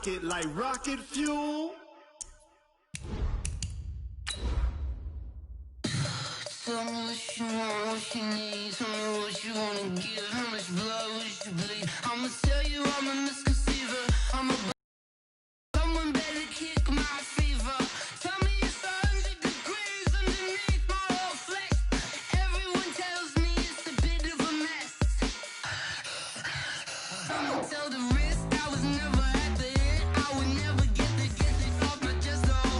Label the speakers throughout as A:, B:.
A: rock it like rocket fuel.
B: Tell me what you want, what you need. Tell me what you wanna give. How much blood would you bleed? I'ma tell you I'm a misconceiver. I'm a someone better kick my fever. Tell me it's 100 degrees underneath my whole flesh. Everyone tells me it's a bit of a mess. Someone tell the wrist I was never at the hit. I would never get it off my chest though.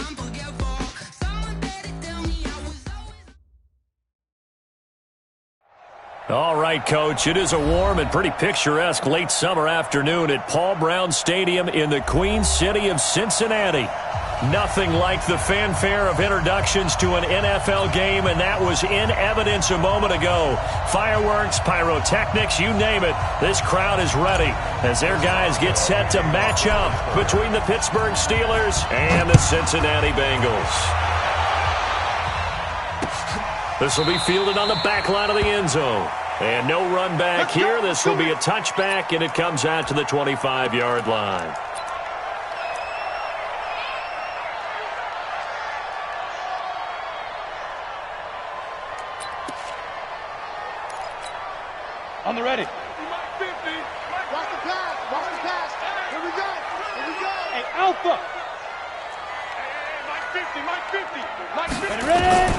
B: I'm forgetful. Someone better tell me I was always.
C: All right, Coach, it is a warm and pretty picturesque late summer afternoon at Paul Brown Stadium in the Queen City of Cincinnati. Nothing like the fanfare of introductions to an NFL game, and that was in evidence a moment ago. Fireworks, pyrotechnics, you name it. This crowd is ready as their guys get set to match up between the Pittsburgh Steelers and the Cincinnati Bengals. This will be fielded on the back line of the end zone. And no run back here. This will be a touchback, and it comes out to the 25-yard line.
D: On the ready.
A: Watch the pass. Watch the pass. Here we go. Here we go.
D: Hey, Alpha.
A: Hey, Mike 50. Mike 50.
D: Ready, ready.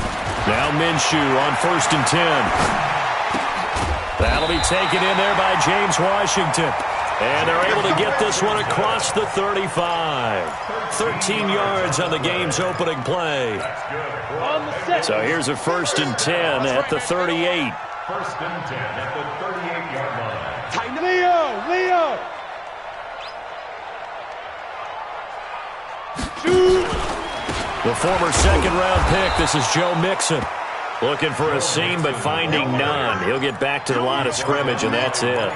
C: Now Minshew on 1st and 10. That'll be taken in there by James Washington. And they're able to get this one across the 35. 13 yards on the game's opening play.
D: On the set.
C: So here's a 1st and 10 at the 38.
E: 1st and 10 at the 38-yard line.
D: Leo. Shoot.
C: The former second-round pick, this is Joe Mixon. Looking for a seam, but finding none. He'll get back to the line of scrimmage, and that's it.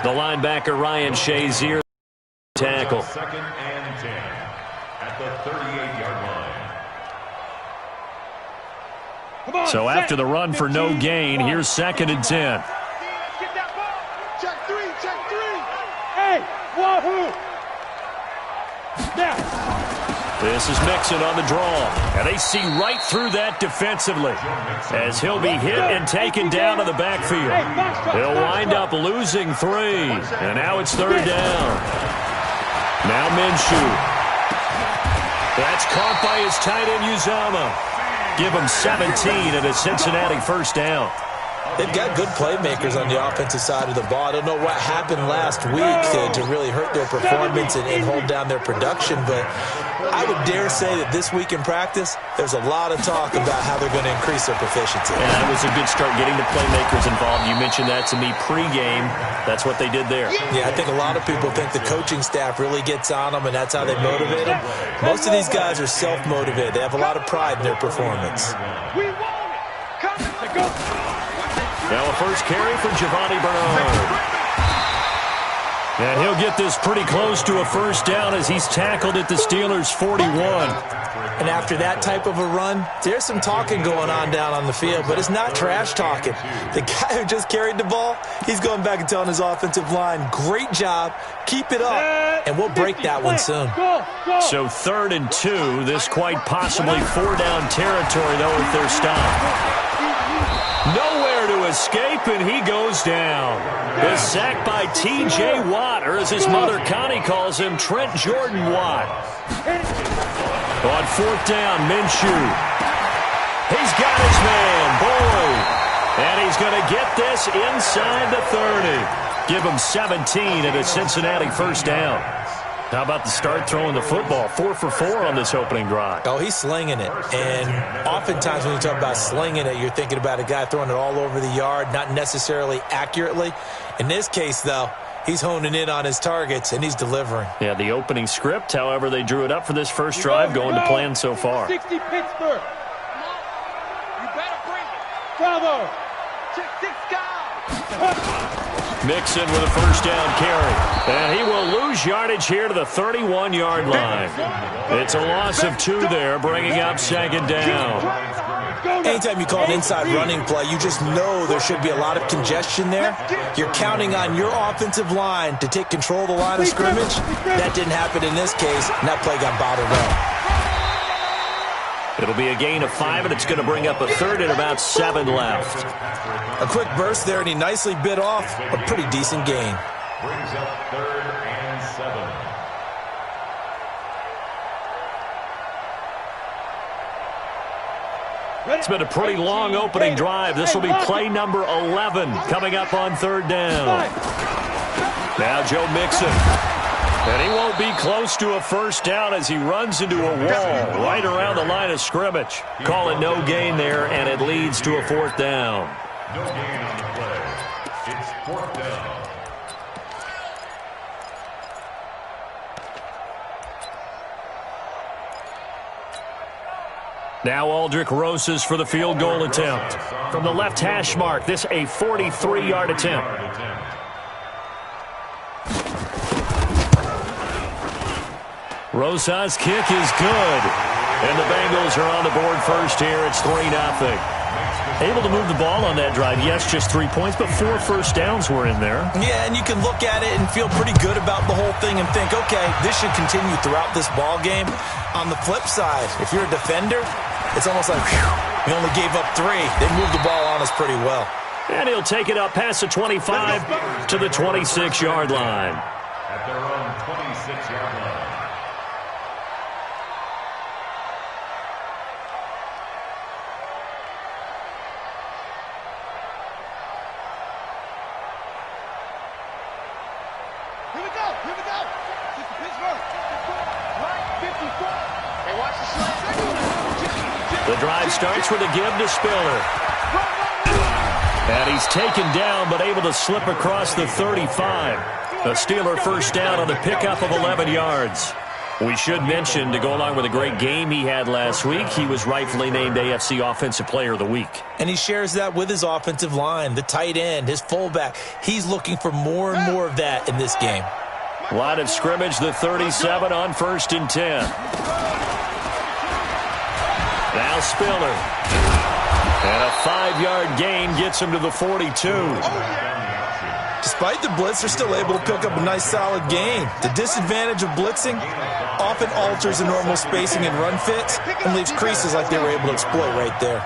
C: The linebacker, Ryan Shazier, tackle.
E: 2nd and 10 at the 38-yard line.
D: Come on,
C: So after the run for no gain, here's 2nd and 10.
D: Get that ball.
A: Check three.
D: Hey, wahoo. Now.
C: This is Mixon on the draw, and they see right through that defensively as he'll be hit and taken down to the backfield. He'll wind up losing 3, and now it's 3rd down. Now Minshew. That's caught by his tight end Uzama. Give him 17 and a Cincinnati 1st down.
F: They've got good playmakers on the offensive side of the ball. I don't know what happened last week to really hurt their performance and hold down their production, but I would dare say that this week in practice, there's a lot of talk about how they're going to increase their proficiency.
C: And that was a good start getting the playmakers involved. You mentioned that to me pregame. That's what they did there.
F: Yeah, I think a lot of people think the coaching staff really gets on them, and that's how they motivate them. Most of these guys are self-motivated. They have a lot of pride in their performance.
D: We want it. Come on, go.
C: Now a first carry for Giovanni Bernard. And he'll get this pretty close to a 1st down as he's tackled at the Steelers' 41.
F: And after that type of a run, there's some talking going on down on the field, but it's not trash talking. The guy who just carried the ball, he's going back and telling his offensive line, great job, keep it up, and we'll break that one soon.
C: So 3rd and 2, this quite possibly 4-down territory, though, if they're stopped. Nowhere to escape, and he goes down. The sack by T.J. Watt, or as his mother Connie calls him, Trent Jordan Watt. On 4th down, Minshew. He's got his man, Boyd. And he's going to get this inside the 30. Give him 17 and a Cincinnati 1st down. How about the start throwing the football? 4 for 4 on this opening drive.
F: Oh, he's slinging it. And oftentimes when you talk about slinging it, you're thinking about a guy throwing it all over the yard, not necessarily accurately. In this case, though, he's honing in on his targets, and he's delivering.
C: Yeah, the opening script, however, they drew it up for this first drive, going to plan so far.
D: 60 Pittsburgh.
A: You better bring it.
D: Bravo.
A: 6 guys.
C: Mixon with a 1st down carry. And he will lose yardage here to the 31-yard line. It's a loss of 2 there, bringing up 2nd down.
F: Anytime you call an inside running play, you just know there should be a lot of congestion there. You're counting on your offensive line to take control of the line of scrimmage. That didn't happen in this case, and that play got bottled up.
C: It'll be a gain of 5, and it's going to bring up a third and about 7 left.
F: A quick burst there, and he nicely bit off a pretty decent gain.
E: Brings up 3rd and 7.
C: It's been a pretty long opening drive. This will be play number 11 coming up on 3rd down. Now Joe Mixon. And he won't be close to a first down as he runs into a wall right around the line of scrimmage. Call it no gain there, and it leads to a 4th down.
E: No gain on the play. It's 4th down.
C: Now Aldrick Rosas for the field goal attempt. From the left hash mark, this a 43-yard attempt. Rosas' kick is good. And the Bengals are on the board first here. It's 3-0. Able to move the ball on that drive. Yes, just 3 points, but 4 first downs were in there.
F: Yeah, and you can look at it and feel pretty good about the whole thing and think, okay, this should continue throughout this ball game. On the flip side, if you're a defender, it's almost like, whew, we only gave up 3. They moved the ball on us pretty well.
C: And he'll take it up past the 25 to the 26-yard line.
E: At their own 26-yard line.
A: Here we go. Here we go. This is Pittsburgh. Right 54. Hey, watch the slide.
C: The drive starts with a give to Spiller. And he's taken down but able to slip across the 35. A Steeler first down on the pickup of 11 yards. We should mention, to go along with a great game he had last week, he was rightfully named AFC Offensive Player of the Week.
F: And he shares that with his offensive line, the tight end, his fullback. He's looking for more and more of that in this game.
C: Line of scrimmage, the 37 on 1st and 10. Now Spiller. And a 5-yard gain gets him to the 42.
F: Despite the blitz, they're still able to pick up a nice solid gain. The disadvantage of blitzing often alters the normal spacing and run fits and leaves creases like they were able to exploit right there.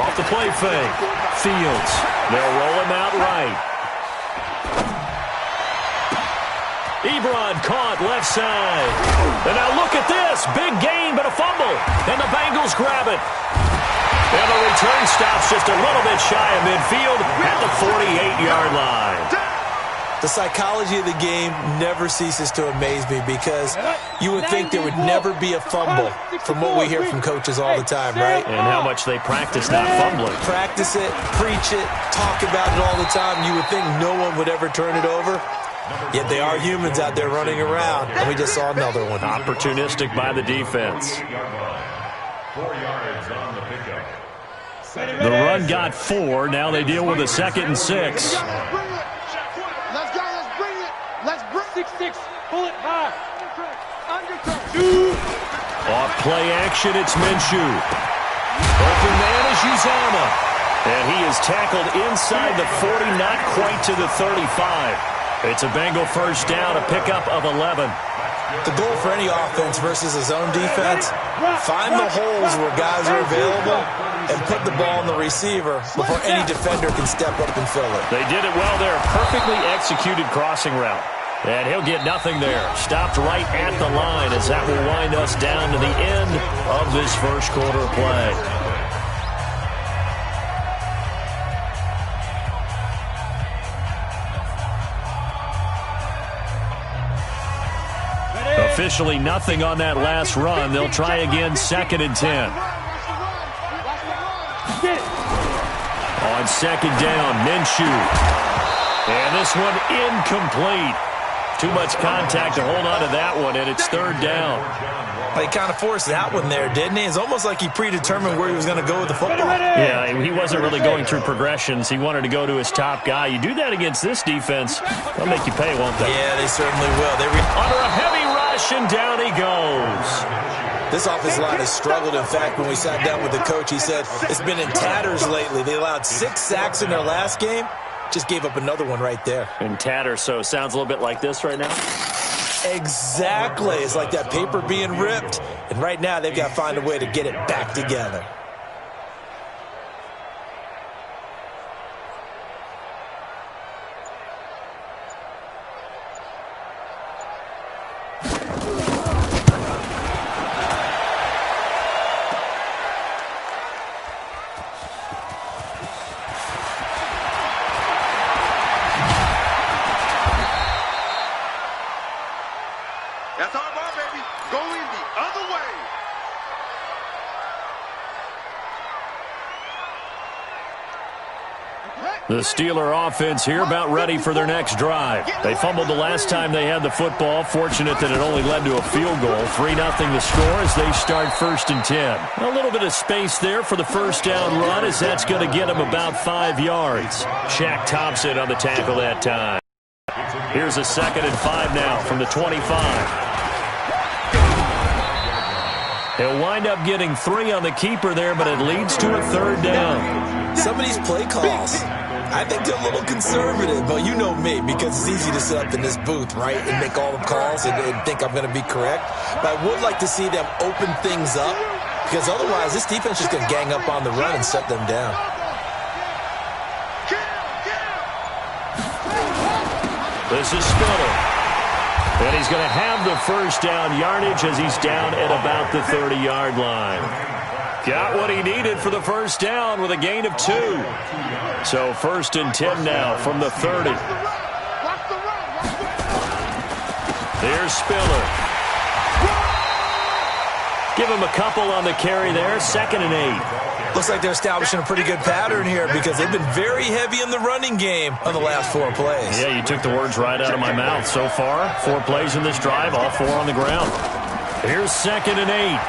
C: Off the play fake. Fields. They'll roll him out right. Ebron caught left side. And now look at this. Big gain, but a fumble. And the Bengals grab it. And the return stops just a little bit shy of midfield at the 48-yard line.
F: The psychology of the game never ceases to amaze me because you would think there would never be a fumble from what we hear from coaches all the time, right?
C: And how much they practice not fumbling.
F: Practice it, preach it, talk about it all the time. You would think no one would ever turn it over. Yet they are humans out there running around, and we just saw another one.
C: Opportunistic by the defense.
E: 4 yards on the pickup.
C: The run got 4. Now they deal with a 2nd and 6.
A: Let's go. Let's bring it. Let's bring
D: 6-6. Pull it high.
A: undercut.
C: Off play action, it's Minshew. Open man is Uzama. And he is tackled inside the 40, not quite to the 35. It's a Bengal first down, a pickup of 11.
F: The goal for any offense versus a zone defense, find the holes where guys are available and put the ball on the receiver before any defender can step up and fill it.
C: They did it well there. Perfectly executed crossing route. And he'll get nothing there. Stopped right at the line as that will wind us down to the end of this first quarter of play. Officially nothing on that last run. They'll try again, 2nd and 10. On 2nd down, Minshew. And this one incomplete. Too much contact to hold on to that one, and it's 3rd down.
F: He kind of forced that one there, didn't he? It's almost like he predetermined where he was going to go with the football.
C: Yeah, he wasn't really going through progressions. He wanted to go to his top guy. You do that against this defense, they'll make you pay, won't they?
F: Yeah, they certainly will.
C: Under a heavy rush, and down he goes.
F: This offensive line has struggled. In fact, when we sat down with the coach, he said it's been in tatters lately. They allowed 6 sacks in their last game. Just gave up another one right there.
C: In tatters, so sounds a little bit like this right now?
F: Exactly. It's like that paper being ripped. And right now, they've got to find a way to get it back together.
A: That's our ball, baby. Going the other way.
C: The Steeler offense here about ready for their next drive. They fumbled the last time they had the football. Fortunate that it only led to a field goal. 3-0 the score as they start 1st and 10. A little bit of space there for the first down run as that's going to get them about 5 yards. Shaq Thompson on the tackle that time. Here's a 2nd and 5 now from the 25. He'll wind up getting 3 on the keeper there, but it leads to a 3rd down.
F: Some of these play calls, I think they're a little conservative, but you know me, because it's easy to sit up in this booth, right, and make all the calls and think I'm going to be correct. But I would like to see them open things up, because otherwise this defense is going to gang up on the run and shut them down.
C: This is Spiller. And he's going to have the first down yardage as he's down at about the 30-yard line. Got what he needed for the first down with a gain of 2. So 1st and 10 now from the 30. Here's Spiller. Give him a couple on the carry there. 2nd and 8.
F: Looks like they're establishing a pretty good pattern here because they've been very heavy in the running game on the last 4 plays.
C: Yeah, you took the words right out of my mouth. So far, 4 plays in this drive, all 4 on the ground. Here's 2nd and 8.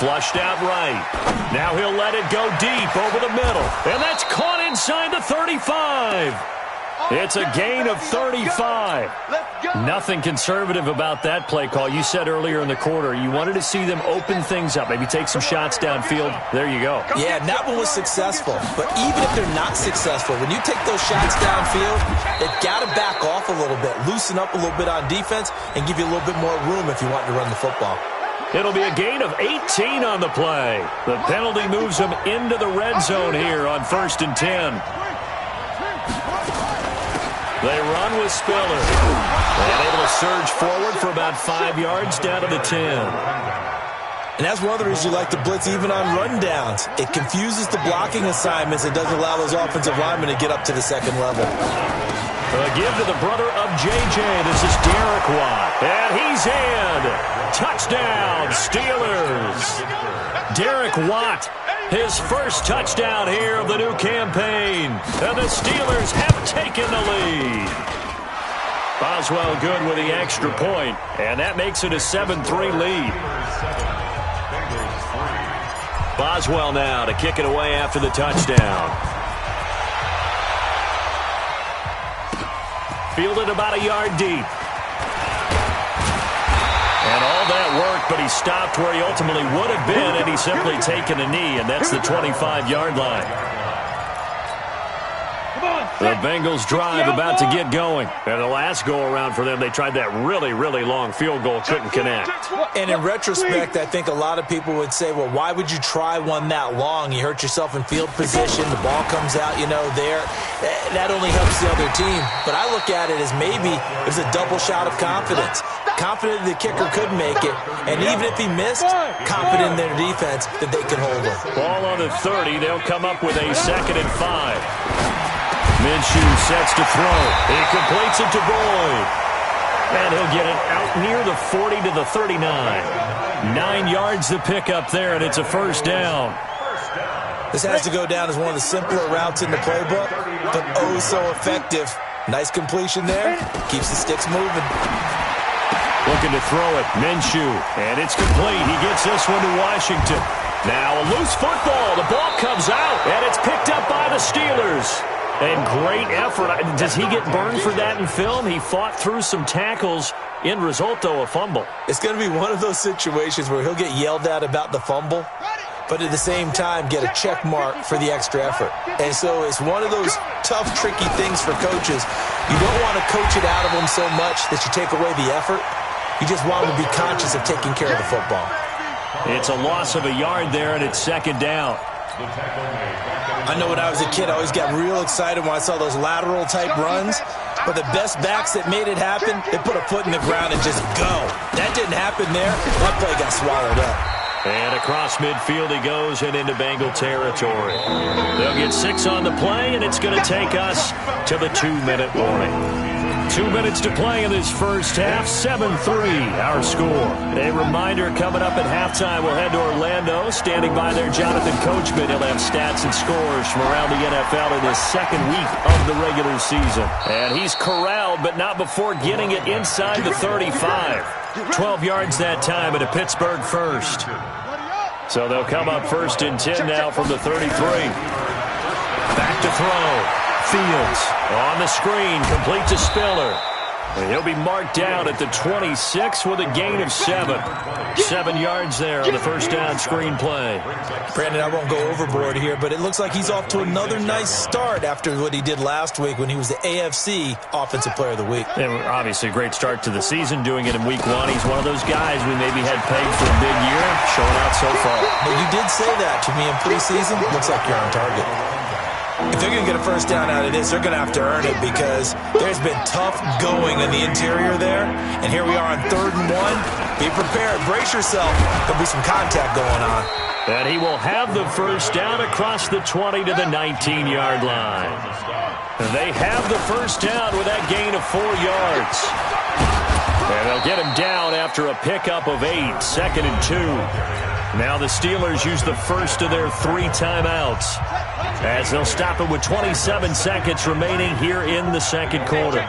C: Flushed out right. Now he'll let it go deep over the middle. And that's caught inside the 35. It's a gain of 35. Nothing conservative about that play call. You said earlier in the quarter you wanted to see them open things up, maybe take some shots downfield. There you go.
F: Yeah, and that one was successful. But even if they're not successful, when you take those shots downfield, they've got to back off a little bit, loosen up a little bit on defense, and give you a little bit more room if you want to run the football.
C: It'll be a gain of 18 on the play. The penalty moves them into the red zone here on 1st and 10. They run with Spiller. And able to surge forward for about 5 yards down to the 10.
F: And that's one of the reasons you like to blitz even on rundowns. It confuses the blocking assignments. It doesn't allow those offensive linemen to get up to the 2nd level.
C: A give to the brother of J.J. This is Derek Watt. And he's in. Touchdown, Steelers. Derek Watt, his first touchdown here of the new campaign. And the Steelers have taken the lead. Boswell good with the extra point. And that makes it a 7-3 lead. Boswell now to kick it away after the touchdown. Fielded about a yard deep. And all that work, but he stopped where he ultimately would have been, and he's simply taken a knee, and that's the 25-yard line. The Bengals drive about to get going. And the last go-around for them, they tried that really, really long field goal, couldn't connect.
F: And in retrospect, I think a lot of people would say, well, why would you try one that long? You hurt yourself in field position. The ball comes out, there. That only helps the other team. But I look at it as maybe it was a double shot of confidence. Confident the kicker could make it. And even if he missed, confident in their defense that they could hold him.
C: Ball on the 30. They'll come up with a 2nd and 5. Minshew sets to throw. He completes it to Boyd. And he'll get it out near the 40 to the 39. 9 yards to pick up there, and it's a first down.
F: This has to go down as one of the simpler routes in the playbook, but oh so effective. Nice completion there. Keeps the sticks moving.
C: Looking to throw it. Minshew. And it's complete. He gets this one to Washington. Now a loose football. The ball comes out, and it's picked up by the Steelers. And great effort. Does he get burned for that in film? He fought through some tackles. End result, though, a fumble.
F: It's going to be one of those situations where he'll get yelled at about the fumble, but at the same time get a check mark for the extra effort. And so it's one of those tough, tricky things for coaches. You don't want to coach it out of them so much that you take away the effort. You just want them to be conscious of taking care of the football.
C: It's a loss of a yard there, and it's second down.
F: I know when I was a kid, I always got real excited when I saw those lateral-type runs. But the best backs that made it happen, they put a foot in the ground and just go. That didn't happen there. That play got swallowed up.
C: And across midfield he goes and into Bengal territory. They'll get 6 on the play, and it's going to take us to the 2-minute warning. 2 minutes to play in this first half, 7-3 our score. A reminder, coming up at halftime, we'll head to Orlando. Standing by there, Jonathan Coachman. He'll have stats and scores from around the NFL in his second week of the regular season. And he's corralled, but not before getting it inside the 35. 12 yards that time at a Pittsburgh first. So they'll come up first and 10 now from the 33. Back to throw. Fields on the screen, complete to Spiller. And he'll be marked down at the 26 with a gain of 7. 7 yards there on the first down screen play.
F: Brandon, I won't go overboard here, but it looks like he's off to another nice start after what he did last week when he was the AFC Offensive Player of the Week.
C: And obviously a great start to the season, doing it in week 1. He's one of those guys we maybe had pegged for a big year, showing out so far.
F: But you did say that to me in preseason. Looks like you're on target. If they're going to get a first down out of this, they're going to have to earn it because there's been tough going in the interior there. And here we are on 3rd and 1. Be prepared. Brace yourself. There'll be some contact going on.
C: And he will have the first down across the 20 to the 19-yard line. And they have the first down with that gain of 4 yards. And they'll get him down after a pickup of 8, 2nd and 2. Now the Steelers use the first of their 3 timeouts, as they'll stop it with 27 seconds remaining here in the second quarter.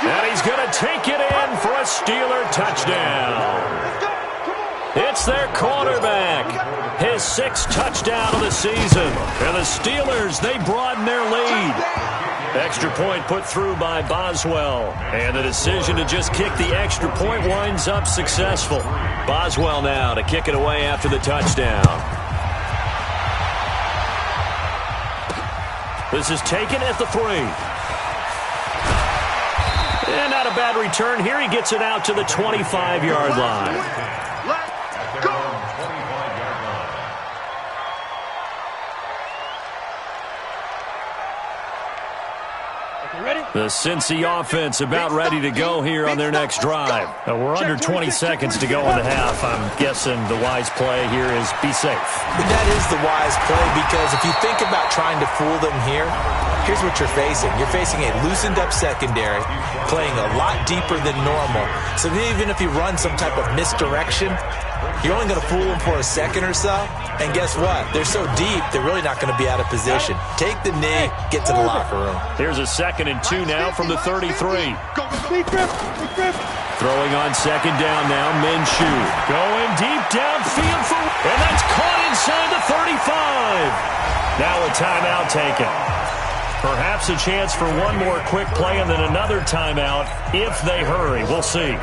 C: And he's going to take it in for a Steeler touchdown. It's their quarterback, his 6th touchdown of the season. And the Steelers, they broaden their lead. Extra point put through by Boswell. And the decision to just kick the extra point winds up successful. Boswell now to kick it away after the touchdown. This is taken at the 3. And not a bad return here. He gets it out to the 25-yard line. The Cincy offense about ready to go here on their next drive. We're under 20 seconds to go in the half. I'm guessing the wise play here is be safe.
F: That is the wise play because if you think about trying to fool them here, here's what you're facing. You're facing a loosened-up secondary, playing a lot deeper than normal. So even if you run some type of misdirection, you're only going to fool them for a second or so. And guess what? They're so deep, they're really not going to be out of position. Take the knee, get to the locker room.
C: Here's a 2nd and 2 now from the 33. Throwing on 2nd down now, Minshew. Going deep downfield and that's caught inside the 35. Now a timeout taken. Perhaps a chance for one more quick play and then another timeout if they hurry. We'll see.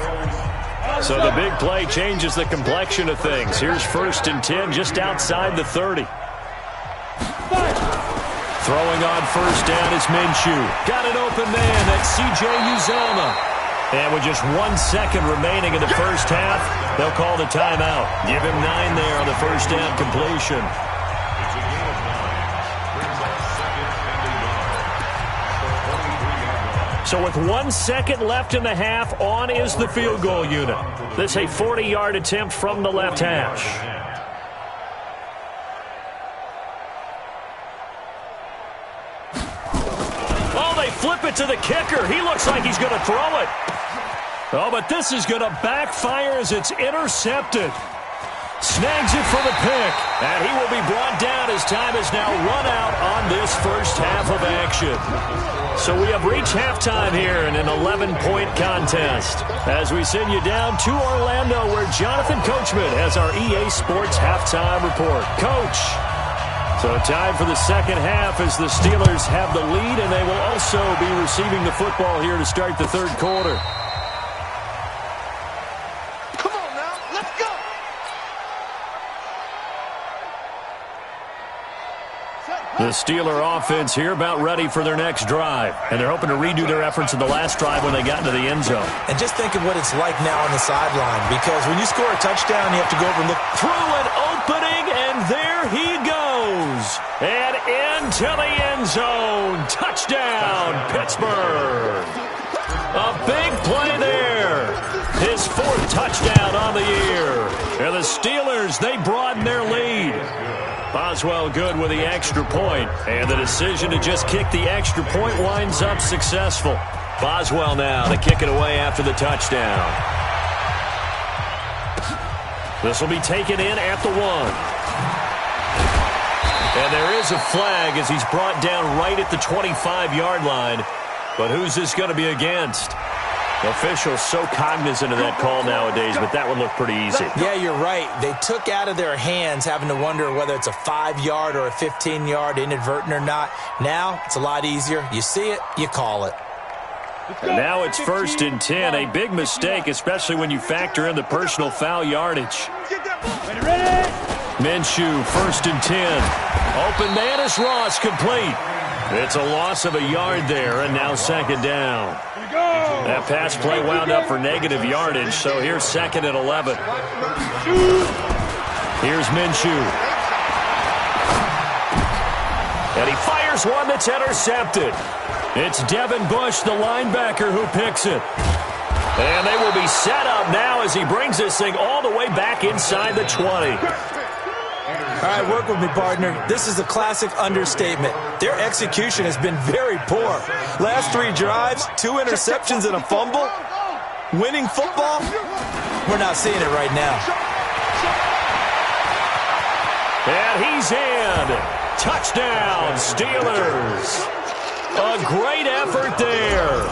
C: So the big play changes the complexion of things. Here's 1st and 10 just outside the 30. Throwing on 1st down is Minshew. Got an open man. That's C.J. Uzomah. And with just 1 second remaining in the first half, they'll call the timeout. Give him 9 there on the first down completion. So with 1 second left in the half, on is the field goal unit. This a 40-yard attempt from the left hash. Oh, they flip it to the kicker. He looks like he's going to throw it. Oh, but this is going to backfire as it's intercepted. Snags it for the pick, and he will be brought down as time has now run out on this first half of action. So we have reached halftime here in an 11-point contest as we send you down to Orlando where Jonathan Coachman has our EA Sports halftime report. Coach, so time for the second half as the Steelers have the lead, and they will also be receiving the football here to start the third quarter. The Steeler offense here about ready for their next drive. And they're hoping to redo their efforts in the last drive when they got into the end zone.
F: And just think of what it's like now on the sideline, because when you score a touchdown, you have to go over and look.
C: Through an opening, and there he goes. And into the end zone. Touchdown, Pittsburgh. A big play there. His fourth touchdown on the year. And the Steelers, they broaden their lead. Boswell good with the extra point, and the decision to just kick the extra point winds up successful. Boswell now to kick it away after the touchdown. This will be taken in at the 1. And there is a flag as he's brought down right at the 25-yard line. But who's this going to be against? Officials so cognizant of that call nowadays, but that would look pretty easy.
F: Yeah, you're right. They took out of their hands having to wonder whether it's a 5-yard or a 15-yard inadvertent or not. Now it's a lot easier. You see it, you call it.
C: And now it's 1st and 10. A big mistake, especially when you factor in the personal foul yardage. Minshew, 1st and 10. Open man is Ross, complete. It's a loss of a yard there, and now 2nd down. That pass play wound up for negative yardage, so here's 2nd and 11. Here's Minshew. And he fires one that's intercepted. It's Devin Bush, the linebacker, who picks it. And they will be set up now as he brings this thing all the way back inside the 20.
F: All right, work with me, partner. This is a classic understatement. Their execution has been very poor. Last 3 drives, 2 interceptions and a fumble. Winning football? We're not seeing it right now.
C: And he's in. Touchdown, Steelers. A great effort there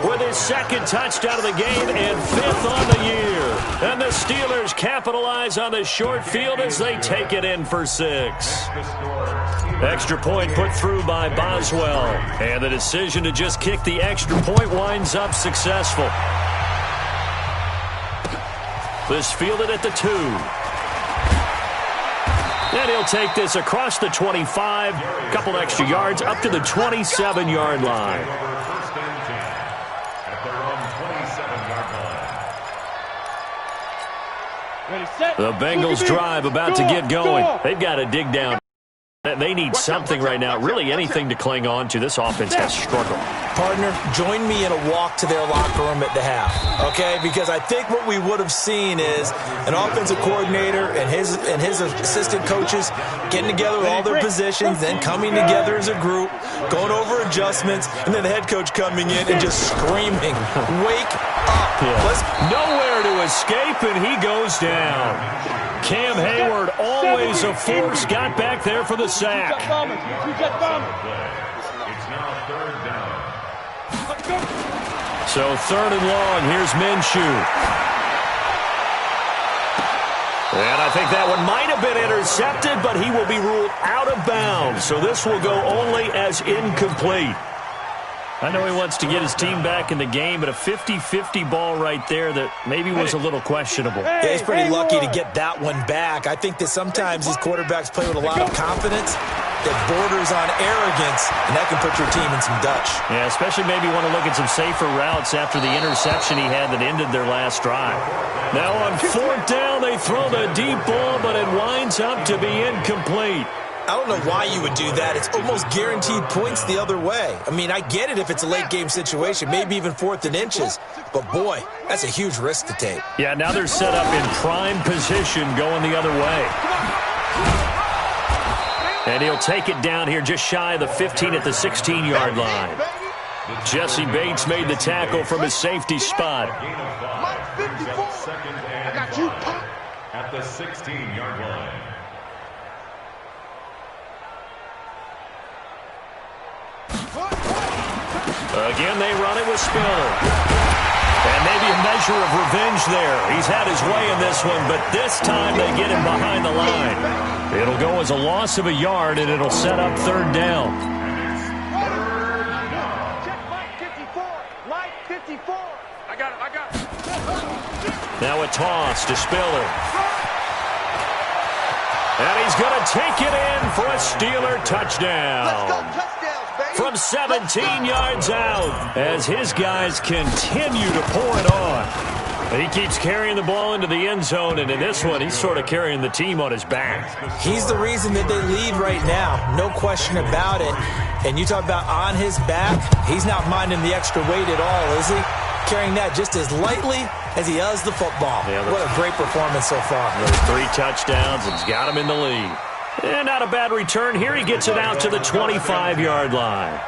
C: with his 2nd touchdown of the game and 5th on the year. And the Steelers capitalize on the short field as they take it in for 6. Extra point put through by Boswell. And the decision to just kick the extra point winds up successful. This fielded at the 2. And he'll take this across the 25, a couple extra yards, up to the 27-yard line. The Bengals drive about to get going. They've got to dig down. They need something right now, really anything to cling on to. This offense has struggled.
F: Partner, join me in a walk to their locker room at the half, okay? Because I think what we would have seen is an offensive coordinator and his assistant coaches getting together with all their positions, then coming together as a group, going over adjustments, and then the head coach coming in and just screaming, "Wake up!"
C: Yeah. Nowhere to escape, and he goes down. Cam Hayward, always a force, got back there for the sack.
E: It's now 3rd down.
C: So 3rd and long, here's Minshew. And I think that one might have been intercepted, but he will be ruled out of bounds. So this will go only as incomplete. I know he wants to get his team back in the game, but a 50-50 ball right there that maybe was a little questionable.
F: Yeah, he's pretty lucky to get that one back. I think that sometimes these quarterbacks play with a lot of confidence that borders on arrogance, and that can put your team in some Dutch.
C: Yeah, especially maybe want to look at some safer routes after the interception he had that ended their last drive. Now on 4th down, they throw the deep ball, but it winds up to be incomplete.
F: I don't know why you would do that. It's almost guaranteed points the other way. I mean, I get it if it's a late-game situation, maybe even 4th and inches. But, boy, that's a huge risk to take.
C: Yeah, now they're set up in prime position going the other way. And he'll take it down here just shy of the 15 at the 16-yard line. Jesse Bates made the tackle from his safety spot.
E: at the 16-yard line.
C: Again, they run it with Spiller. And maybe a measure of revenge there. He's had his way in this one, but this time they get him behind the line. It'll go as a loss of a yard, and it'll set up third down.
D: Check Mike 54. Mike 54. I got it.
C: Now a toss to Spiller. And he's going to take it in for a Steeler touchdown.
A: Let's go touchdowns, baby.
C: From 17 yards out as his guys continue to pour it on. He keeps carrying the ball into the end zone, and in this one, he's sort of carrying the team on his back.
F: He's the reason that they lead right now. No question about it. And you talk about on his back, he's not minding the extra weight at all, is he? Carrying that just as lightly as he does the football.
C: Yeah,
F: what a great performance so far.
C: Those 3 touchdowns, and he's got him in the lead. And not a bad return here. He gets it out to the 25-yard line.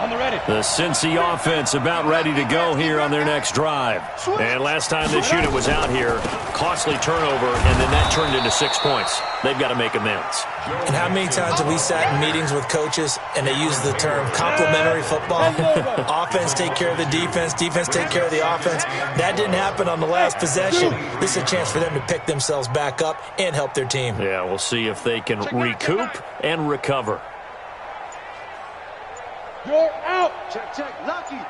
D: On the ready.
C: The Cincy offense about ready to go here on their next drive. And last time this unit was out here, costly turnover, and then that turned into 6 points. They've got to make amends.
F: And how many times have we sat in meetings with coaches and they use the term complementary football? Offense take care of the defense, defense take care of the offense. That didn't happen on the last possession. This is a chance for them to pick themselves back up and help their team.
C: Yeah, we'll see if they can recoup and recover.
D: You're out.
A: Check. Lucky.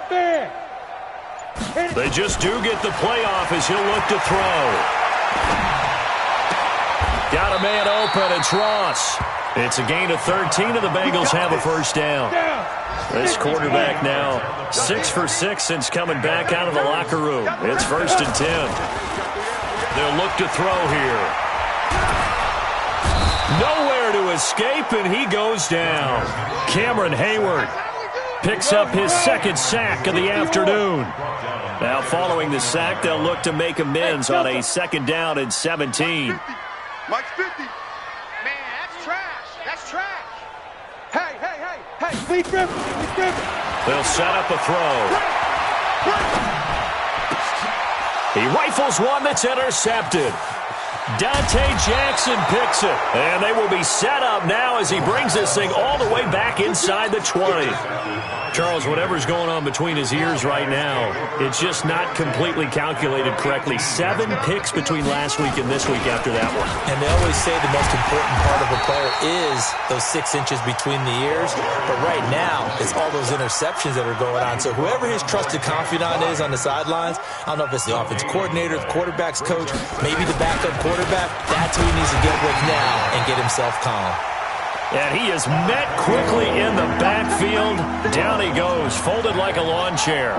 D: Fair.
C: They just do get the playoff as he'll look to throw. Got a man open. It's Ross. It's a gain of 13, and the Bengals have a first down. This quarterback now 6 for 6 since coming back out of the locker room. It's 1st and 10. They'll look to throw here. Nowhere to escape, and he goes down. Cameron Hayward picks up his 2nd sack of the afternoon. Now following the sack, they'll look to make amends on a 2nd down and 17.
A: Mike's 50. Man, that's trash. Hey.
D: Lee Griffin.
C: They'll set up a throw. He rifles one that's intercepted. Dante Jackson picks it, and they will be set up now as he brings this thing all the way back inside the 20. Charles, whatever's going on between his ears right now, it's just not completely calculated correctly. 7 picks between last week and this week after that one.
F: And they always say the most important part of a player is those 6 inches between the ears. But right now, it's all those interceptions that are going on. So whoever his trusted confidant is on the sidelines, I don't know if it's the offense coordinator, the quarterback's coach, maybe the backup quarterback, that's who he needs to get with now and get himself calm.
C: And he is met quickly in the backfield. Down he goes, folded like a lawn chair.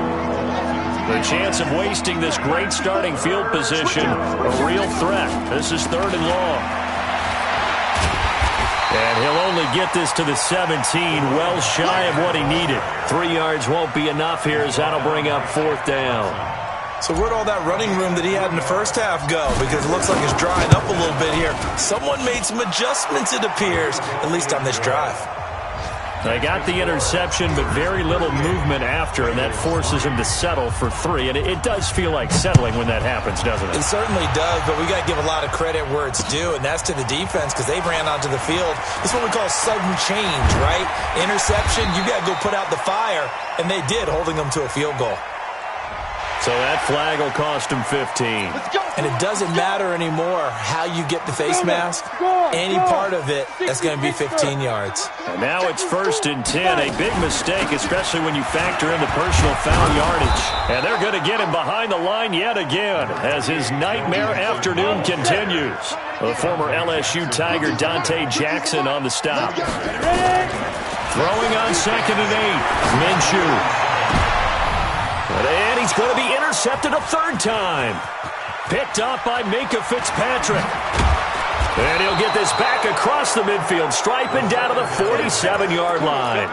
C: The chance of wasting this great starting field position, a real threat. This is 3rd and long. And he'll only get this to the 17, well shy of what he needed. 3 yards won't be enough here as that'll bring up 4th down.
F: So where'd all that running room that he had in the first half go? Because it looks like it's drying up a little bit here. Someone made some adjustments, it appears, at least on this drive.
C: They got the interception, but very little movement after, and that forces him to settle for 3. And it does feel like settling when that happens, doesn't it?
F: It certainly does, but we got to give a lot of credit where it's due, and that's to the defense because they ran onto the field. This is what we call sudden change, right? Interception, you got to go put out the fire, and they did, holding them to a field goal.
C: So that flag will cost him 15.
F: And it doesn't matter anymore how you get the face mask. Any part of it, that's going to be 15 yards.
C: And now it's 1st and 10. A big mistake, especially when you factor in the personal foul yardage. And they're going to get him behind the line yet again as his nightmare afternoon continues. The former LSU Tiger Dante Jackson on the stop. Throwing on 2nd and 8. Minshew. And he's going to be intercepted a 3rd time. Picked off by Minka Fitzpatrick. And he'll get this back across the midfield stripe and down to the 47-yard line.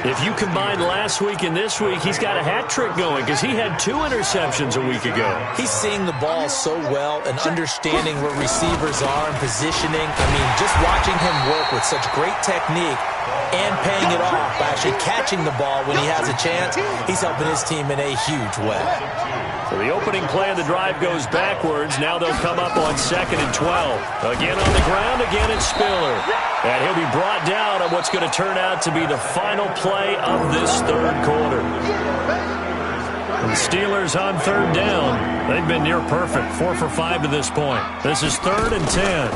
C: If you combine last week and this week, he's got a hat trick going because he had 2 interceptions a week ago.
F: He's seeing the ball so well and understanding where receivers are and positioning. I mean, just watching him work with such great technique and paying it off by actually catching the ball when he has a chance. He's helping his team in a huge way.
C: So the opening play of the drive goes backwards. Now they'll come up on 2nd and 12. Again on the ground, again it's Spiller. And he'll be brought down on what's going to turn out to be the final play of this third quarter. The Steelers on 3rd down. They've been near perfect, 4 for 5 to this point. This is 3rd and 10.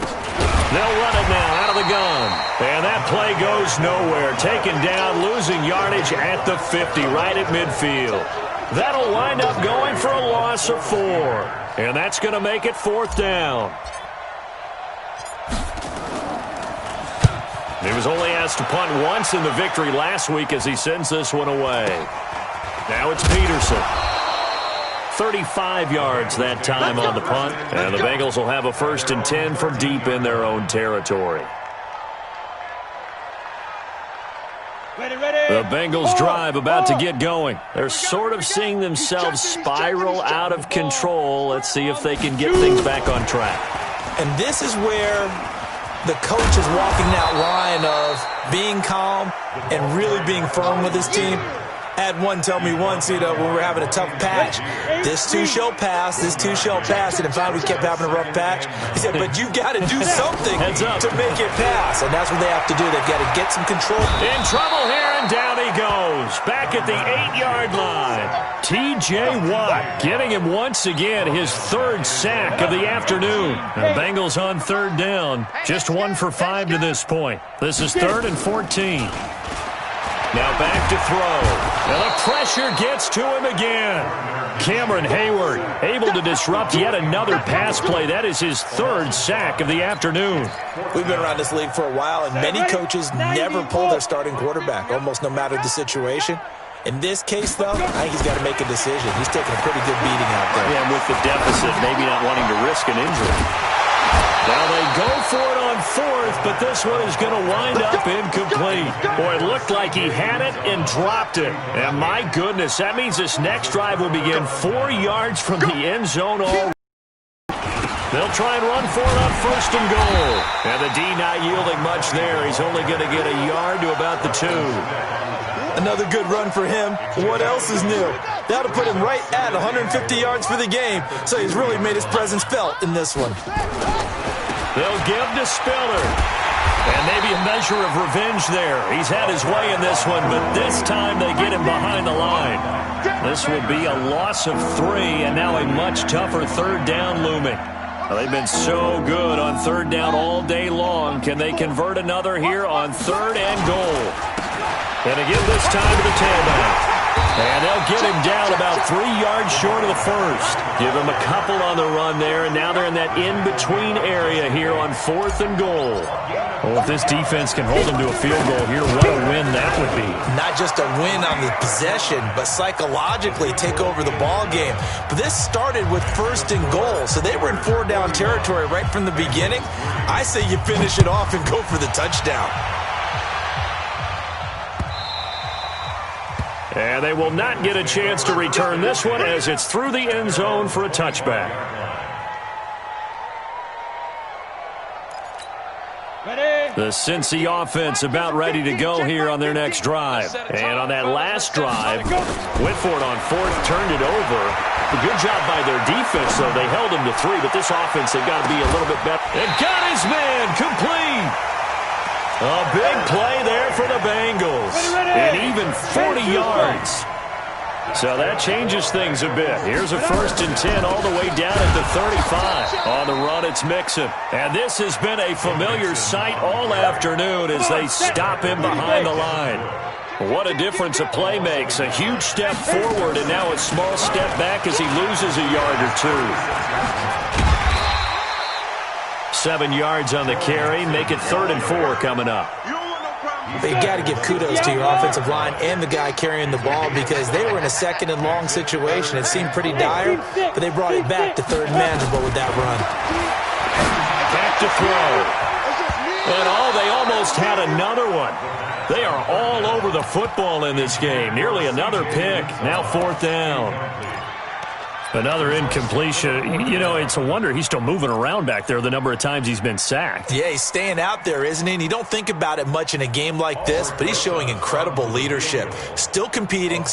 C: They'll run it now out of the gun. And that play goes nowhere. Taken down, losing yardage at the 50, right at midfield. That'll wind up going for a loss of 4. And that's going to make it 4th down. He was only asked to punt once in the victory last week as he sends this one away. Now it's Peterson. 35 yards that time on the punt. And the Bengals will have a 1st and 10 from deep in their own territory. The Bengals drive about to get going. They're sort of seeing themselves spiral out of control. Let's see if they can get things back on track.
F: And this is where the coach is walking that line of being calm and really being firm with his team. I had one tell me once, when we were having a tough patch, this too shall pass, this too shall pass, and in fact we kept having a rough patch. He said, but you got to do something to make it pass, and that's what they have to do. They've got to get some control.
C: In trouble here, and down he goes, back at the 8-yard line. T.J. Watt getting him once again his 3rd sack of the afternoon. The Bengals on 3rd down, just 1 for 5 to this point. This is 3rd and 14. Now back to throw. And the pressure gets to him again. Cameron Hayward able to disrupt yet another pass play. That is his 3rd sack of the afternoon.
F: We've been around this league for a while, and many coaches never pull their starting quarterback, almost no matter the situation. In this case, though, I think he's got to make a decision. He's taking a pretty good beating out there.
C: Yeah, and with the deficit, maybe not wanting to risk an injury. Now they go for it on 4th, but this one is going to wind up incomplete. Boy, it looked like he had it and dropped it. And my goodness, that means this next drive will begin 4 yards from the end zone all. They'll try and run for it on 1st and goal. And the D not yielding much there. He's only going to get a yard to about the 2.
F: Another good run for him. What else is new? That'll put him right at 150 yards for the game. So he's really made his presence felt in this one.
C: They'll give to Spiller. And maybe a measure of revenge there. He's had his way in this one, but this time they get him behind the line. This will be a loss of 3, and now a much tougher 3rd down looming. They've been so good on 3rd down all day long. Can they convert another here on 3rd and goal? And again this time to the tailback. And they'll get him down about 3 yards short of the 1st. Give him a couple on the run there, and now they're in that in-between area here on 4th and goal. Well, if this defense can hold them to a field goal here, what a win that would be. Not just a win on the possession, but psychologically take over the ball game. But this started with 1st and goal, so they were in 4-down territory right from the beginning. I say you finish it off and go for the touchdown. And they will not get a chance to return this one as it's through the end zone for a touchback. The Cincy offense about ready to go here on their next drive. And on that last drive, went for it on 4th, turned it over. A good job by their defense, though. They held him to 3, but this offense, they've got to be a little bit better. And got his man complete. A big play there for the Bengals. And even 40 yards. So that changes things a bit. Here's a 1st and 10 all the way down at the 35. On the run, it's Mixon. And this has been a familiar sight all afternoon as they stop him behind the line. What a difference a play makes. A huge step forward and now a small step back as he loses a yard or 2. 7 yards on the carry. Make it 3rd and 4 coming up.
F: But you got to give kudos to your offensive line and the guy carrying the ball because they were in a 2nd and long situation. It seemed pretty dire, but they brought it back to 3rd and manageable with that run.
C: Back to throw. And they almost had another one. They are all over the football in this game. Nearly another pick. Now 4th down. Another incompletion. You know, it's a wonder he's still moving around back there the number of times he's been sacked.
F: Yeah, he's staying out there, isn't he? And you don't think about it much in a game like this, but he's showing incredible leadership. Still competing.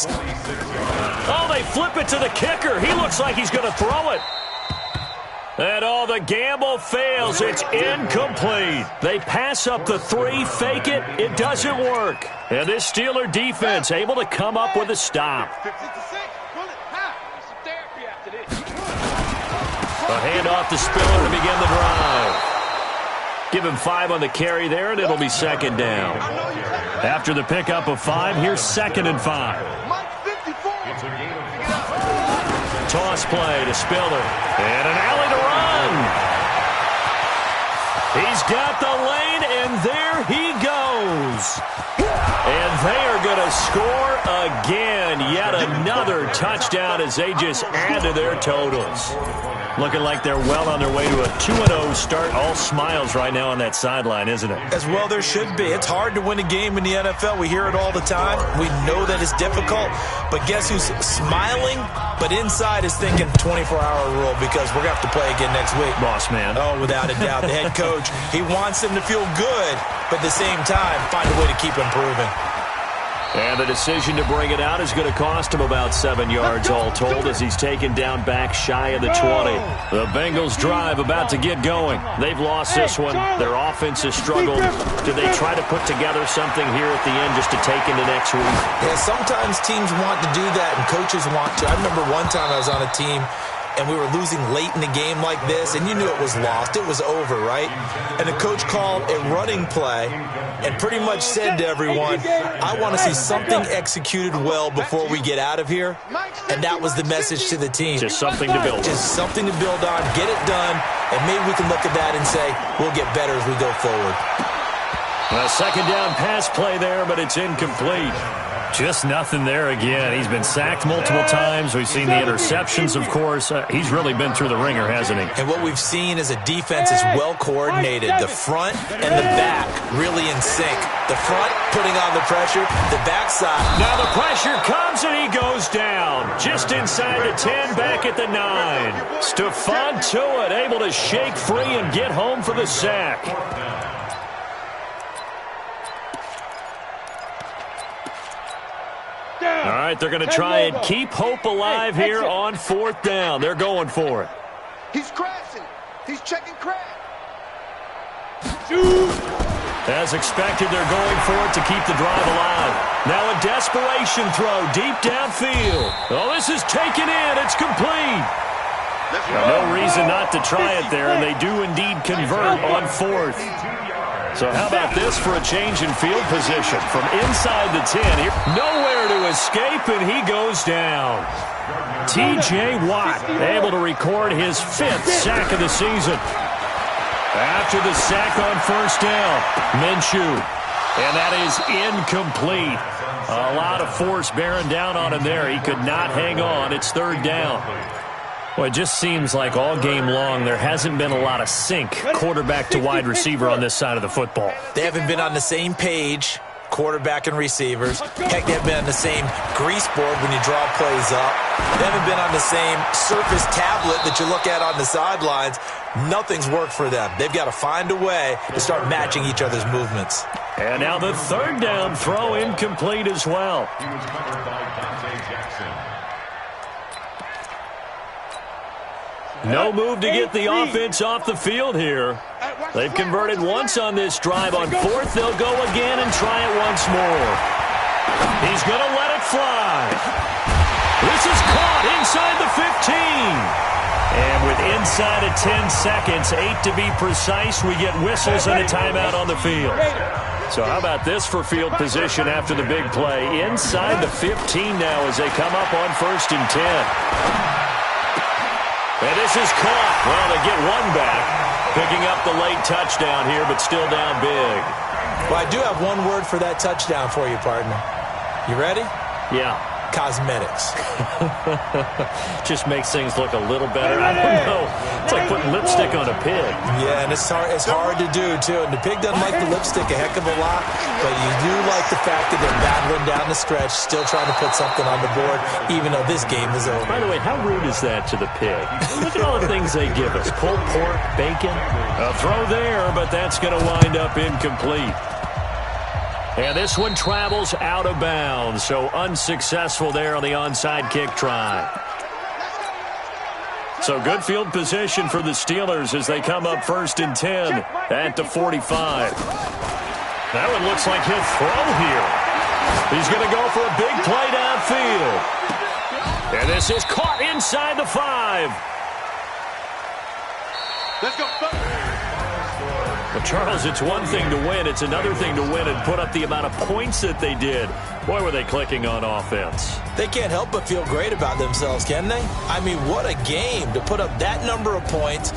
C: Oh, they flip it to the kicker. He looks like he's going to throw it. And the gamble fails. It's incomplete. They pass up the 3, fake it. It doesn't work. And this Steeler defense able to come up with a stop. A handoff to Spiller to begin the drive. Give him 5 on the carry there, and it'll be second down. After the pickup of 5, here's 2nd and 5. Toss play to Spiller. And an alley to run. He's got the lane, and there he goes. And they are going to score again. Yet another touchdown as they just add to their totals. Looking like they're well on their way to a 2-0 start. All smiles right now on that sideline, isn't it?
F: As well there should be. It's hard to win a game in the NFL. We hear it all the time. We know that it's difficult. But guess who's smiling? But inside is thinking 24-hour rule because we're going to have to play again next week.
C: Boss man.
F: Oh, without a doubt. The head coach, he wants them to feel good, but at the same time, find a way to keep improving.
C: And the decision to bring it out is going to cost him about 7 yards all told as he's taken down back shy of the 20. The Bengals drive about to get going. They've lost this one. Their offense has struggled. Do they try to put together something here at the end just to take into next week?
F: Yeah, sometimes teams want to do that and coaches want to. I remember one time I was on a team and we were losing late in the game like this, and you knew it was lost. It was over, right? And the coach called a running play and pretty much said to everyone, I want to see something executed well before we get out of here. And that was the message to the team.
C: Just something to build on.
F: Just something to build on, get it done, and maybe we can look at that and say, we'll get better as we go forward.
C: A second down pass play there, but it's incomplete. Just nothing there again. He's been sacked multiple times. We've seen the interceptions, of course. He's really been through the ringer, hasn't he?
F: And what we've seen is a defense is well coordinated. The front and the back really in sync. The front putting on the pressure, the backside.
C: Now the pressure comes and he goes down. Just inside the 10, back at the 9. Stephon Tuitt able to shake free and get home for the sack. All right, they're going to try and keep hope alive here on 4th down. They're going for it.
A: He's crashing. He's checking crash.
C: As expected, they're going for it to keep the drive alive. Now a desperation throw deep downfield. Oh, this is taken in. It's complete. No reason not to try it there, and they do indeed convert on 4th. So how about this for a change in field position? From inside the 10, here, nowhere to escape, and he goes down. T.J. Watt able to record his 5th sack of the season. After the sack on 1st down, Minshew. And that is incomplete. A lot of force bearing down on him there. He could not hang on. It's 3rd down. Well, it just seems like all game long there hasn't been a lot of sync quarterback to wide receiver on this side of the football.
F: They haven't been on the same page, quarterback and receivers. Heck, they haven't been on the same grease board when you draw plays up. They haven't been on the same surface tablet that you look at on the sidelines. Nothing's worked for them. They've got to find a way to start matching each other's movements.
C: And now the 3rd down throw incomplete as well. No move to get the offense off the field here. They've converted once on this drive. On 4th, they'll go again and try it once more. He's going to let it fly. This is caught inside the 15. And with inside of 10 seconds, 8 to be precise, we get whistles and a timeout on the field. So how about this for field position after the big play? Inside the 15 now as they come up on 1st and 10. And this is caught. Well, they get one back. Picking up the late touchdown here, but still down big.
F: Well, I do have one word for that touchdown for you, partner. You ready?
C: Yeah.
F: cosmetics.
C: Just makes things look a little better. I don't know. It's like putting lipstick on a pig.
F: Yeah, and it's hard to do, too. And the pig doesn't like the lipstick a heck of a lot, but you do like the fact that they're battling down the stretch, still trying to put something on the board, even though this game is over.
C: By the way, how rude is that to the pig? Look at all the things they give us. Pulled pork, bacon. A throw there, but that's going to wind up incomplete. And this one travels out of bounds, so unsuccessful there on the onside kick try. So good field position for the Steelers as they come up 1st and 10 at the 45. That one looks like he'll throw here. He's going to go for a big play downfield. And this is caught inside the 5.
A: Let's go.
C: Well, Charles, it's one thing to win. It's another thing to win and put up the amount of points that they did. Boy, were they clicking on offense.
F: They can't help but feel great about themselves, can they? I mean, what a game to put up that number of points